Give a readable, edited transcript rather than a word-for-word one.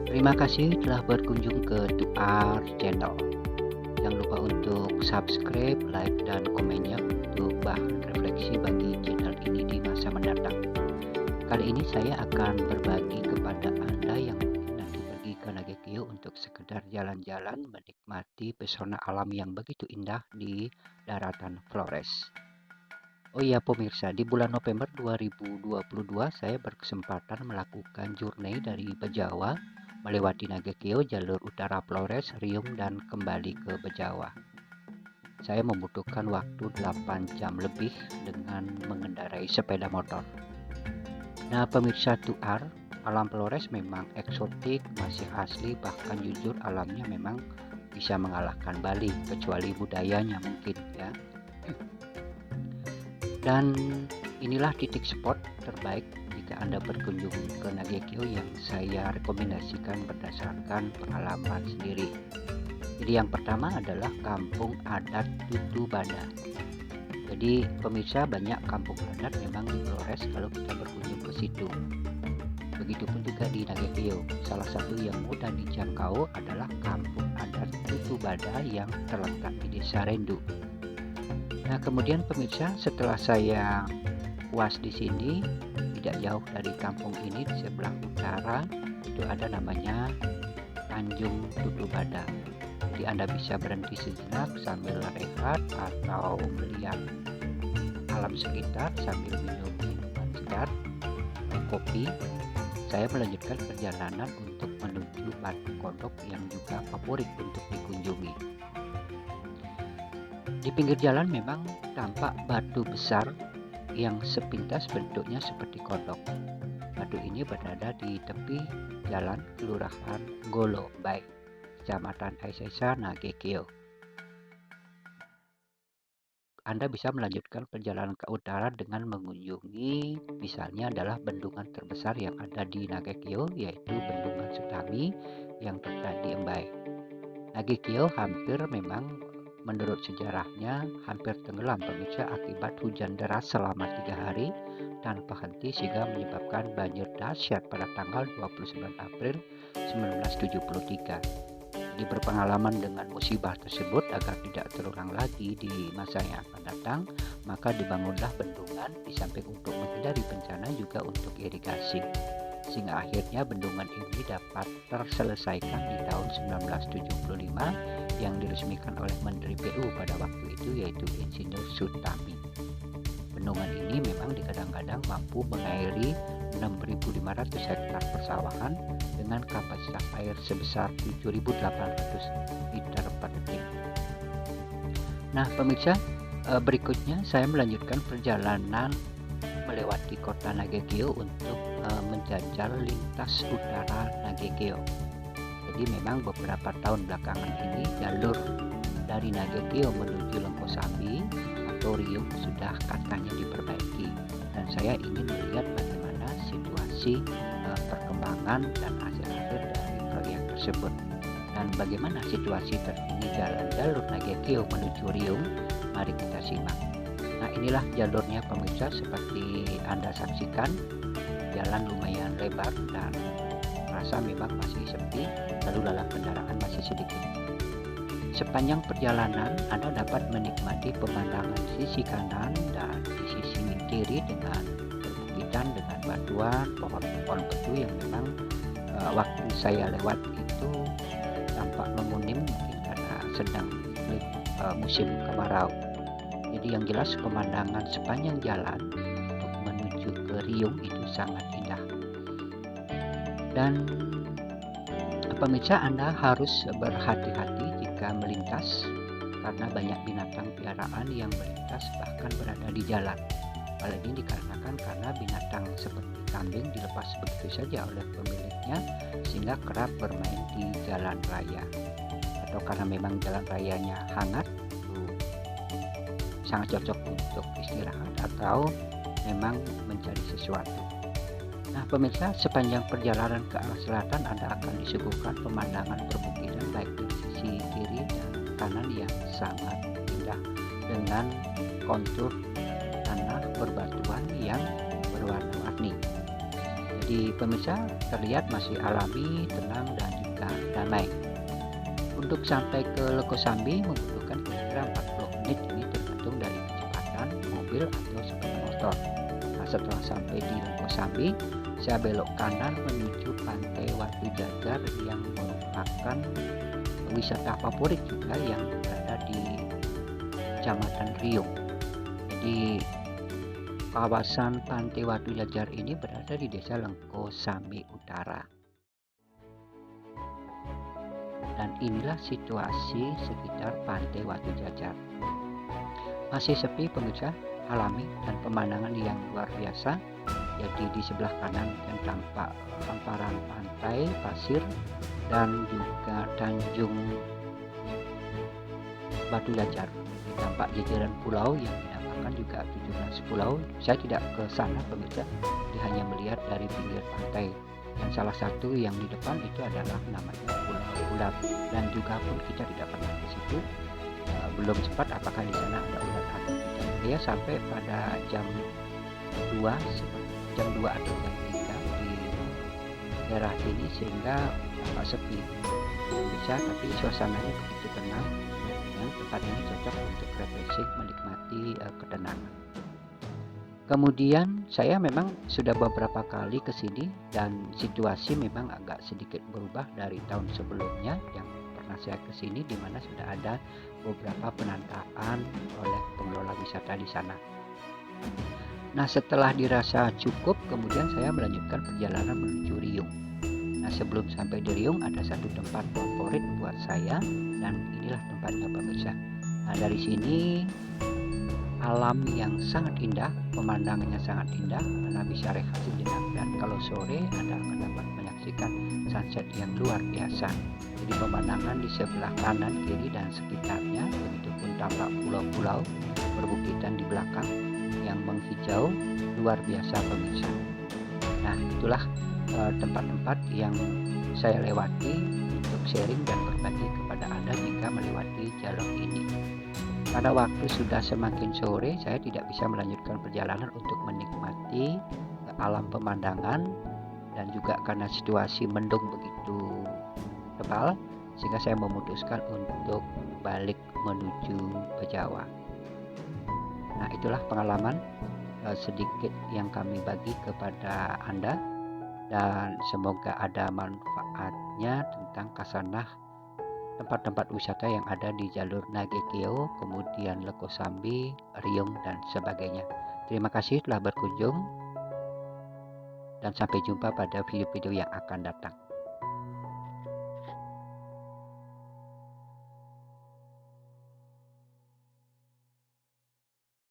Terima kasih telah berkunjung ke Tuar Channel. Jangan lupa untuk subscribe, like, dan komennya untuk bahan refleksi bagi channel ini di masa mendatang. Kali ini saya akan berbagi kepada Anda yang mungkin nanti pergi ke Nagekio untuk sekedar jalan-jalan menikmati pesona alam yang begitu indah di daratan Flores. Oh iya pemirsa, di bulan November 2022 saya berkesempatan melakukan journey dari Bejawa melewati Nagekio, jalur utara Flores, Riung, dan kembali ke Bejawa. Saya membutuhkan waktu 8 jam lebih dengan mengendarai sepeda motor. Nah pemirsa Tuar, alam Flores memang eksotik, masih asli, bahkan jujur alamnya memang bisa mengalahkan Bali, kecuali budayanya mungkin ya. Dan inilah titik spot terbaik jika Anda berkunjung ke Nagekio yang saya rekomendasikan berdasarkan pengalaman sendiri. Jadi yang pertama adalah kampung adat Tutu Bada. Jadi pemirsa, banyak kampung adat memang di Flores kalau kita berkunjung ke situ. Begitupun juga di Nagekio. Salah satu yang mudah dijangkau adalah kampung adat Tutu Bada yang terletak di Desa Rendu. Nah kemudian pemirsa, setelah saya puas di sini, tidak jauh dari kampung ini di sebelah utara itu ada namanya Tanjung Tutu Bada. Jadi Anda bisa berhenti sejenak sambil rehat atau melihat alam sekitar sambil minum minuman segar, kopi. Saya melanjutkan perjalanan untuk menuju Batu Kodok yang juga favorit untuk dikunjungi. Di pinggir jalan memang tampak batu besar yang sepintas bentuknya seperti kodok. Batu ini berada di tepi jalan Kelurahan Golo Bay, Kecamatan Aisesa, Nagekio. Anda bisa melanjutkan perjalanan ke utara dengan mengunjungi misalnya adalah bendungan terbesar yang ada di Nagekio, yaitu Bendungan Sutami yang terletak di Embai. Nagekio hampir memang menurut sejarahnya hampir tenggelam pemirsa akibat hujan deras selama 3 hari tanpa henti sehingga menyebabkan banjir dahsyat pada tanggal 29 April 1973. Jadi berpengalaman dengan musibah tersebut agar tidak terulang lagi di masa yang akan datang, maka dibangunlah bendungan di samping untuk menghindari bencana juga untuk irigasi. Sehingga akhirnya bendungan ini dapat terselesaikan di tahun 1975 yang diresmikan oleh Menteri PU pada waktu itu yaitu Insinyur Sutami. Bendungan ini memang digadang-gadang mampu mengairi 6.500 hektar persawahan dengan kapasitas air sebesar 7.800 liter per detik. Nah pemirsa, berikutnya saya melanjutkan perjalanan melewati kota Nagekio untuk menjajal lintas utara Nagekio. Jadi memang beberapa tahun belakangan ini jalur dari Nagekio menuju Lengkosambi atau Riung sudah katanya diperbaiki, dan saya ingin melihat bagaimana situasi perkembangan dan hasil akhir dari proyek tersebut dan bagaimana situasi terkini jalan jalur Nagekio menuju Riung. Mari kita simak. Nah inilah jalurnya pemirsa, seperti Anda saksikan jalan lumayan lebar dan rasa memang masih sepi, lalu lalang kendaraan masih sedikit. Sepanjang perjalanan Anda dapat menikmati pemandangan sisi kanan dan di sisi kiri dengan perbukitan dengan batuan, pohon-pohon betu yang memang waktu saya lewat itu tampak menguning mungkin karena sedang musim kemarau. Jadi yang jelas pemandangan sepanjang jalan untuk menuju ke Riung itu sangat indah. Dan pemirsa, Anda harus berhati-hati jika melintas karena banyak binatang piaraan yang melintas bahkan berada di jalan. Hal ini dikarenakan karena binatang seperti kambing dilepas begitu saja oleh pemiliknya sehingga kerap bermain di jalan raya. Atau karena memang jalan rayanya hangat, sangat cocok untuk istirahat atau memang mencari sesuatu. Nah pemirsa, sepanjang perjalanan ke arah selatan Anda akan disuguhkan pemandangan perbukitan baik di sisi kiri dan kanan yang sangat indah dengan kontur tanah berbatuan yang berwarna-warni. Jadi pemirsa, terlihat masih alami, tenang, dan juga damai. Untuk sampai ke Lekosambi membutuhkan kira-kira 40 menit, ini tergantung dari kecepatan mobil atau sepeda motor. Nah, setelah sampai di Lekosambi, saya belok kanan menuju Pantai Watu Jajar yang merupakan wisata favorit juga yang berada di Kecamatan Riung. Jadi kawasan Pantai Watu Jajar ini berada di Desa Lekosambi Utara. Dan inilah situasi sekitar Pantai Watu Jajar. Masih sepi pemirsa, alami dan pemandangan yang luar biasa. Jadi di sebelah kanan yang tampak hamparan pantai pasir dan juga Tanjung Batu Jajar. Tampak jajaran pulau yang dinamakan juga 17 pulau. Saya tidak ke sana pemirsa, jadi hanya melihat dari pinggir pantai. Dan salah satu yang di depan itu adalah namanya Pulau Ulat, dan juga pun kita tidak pernah ke situ. Belum sempat apakah di sana ada ulat atau tidak. Dia sampai pada jam 2 atau jam 3 di daerah ini sehingga agak sepi. Bisa, tapi suasananya begitu tenang. Dan tempat ini cocok untuk refreshing, menikmati ketenangan. Kemudian saya memang sudah beberapa kali ke sini dan situasi memang agak sedikit berubah dari tahun sebelumnya yang pernah saya ke sini, di mana sudah ada beberapa penantaan oleh pengelola wisata di sana. Nah, setelah dirasa cukup, kemudian saya melanjutkan perjalanan menuju Riung. Nah, sebelum sampai di Riung ada satu tempat favorit buat saya, dan inilah tempatnya pemirsa. Nah, dari sini alam yang sangat indah, pemandangannya sangat indah, Anda bisa rehat sejenak, dan kalau sore Anda akan dapat menyaksikan sunset yang luar biasa. Jadi pemandangan di sebelah kanan, kiri, dan sekitarnya, begitupun tampak pulau-pulau perbukitan di belakang yang menghijau luar biasa pemirsa. Nah, itulah tempat-tempat yang saya lewati untuk sharing dan berbagi kepada Anda jika melewati jalur ini. Karena waktu sudah semakin sore, saya tidak bisa melanjutkan perjalanan untuk menikmati alam pemandangan, dan juga karena situasi mendung begitu tebal, sehingga saya memutuskan untuk balik menuju Bejawa. Nah, itulah pengalaman sedikit yang kami bagi kepada Anda, dan semoga ada manfaatnya tentang kasanah tempat-tempat wisata yang ada di jalur Nagekeo, kemudian Lekosambi, Riung, dan sebagainya. Terima kasih telah berkunjung, dan sampai jumpa pada video-video yang akan datang.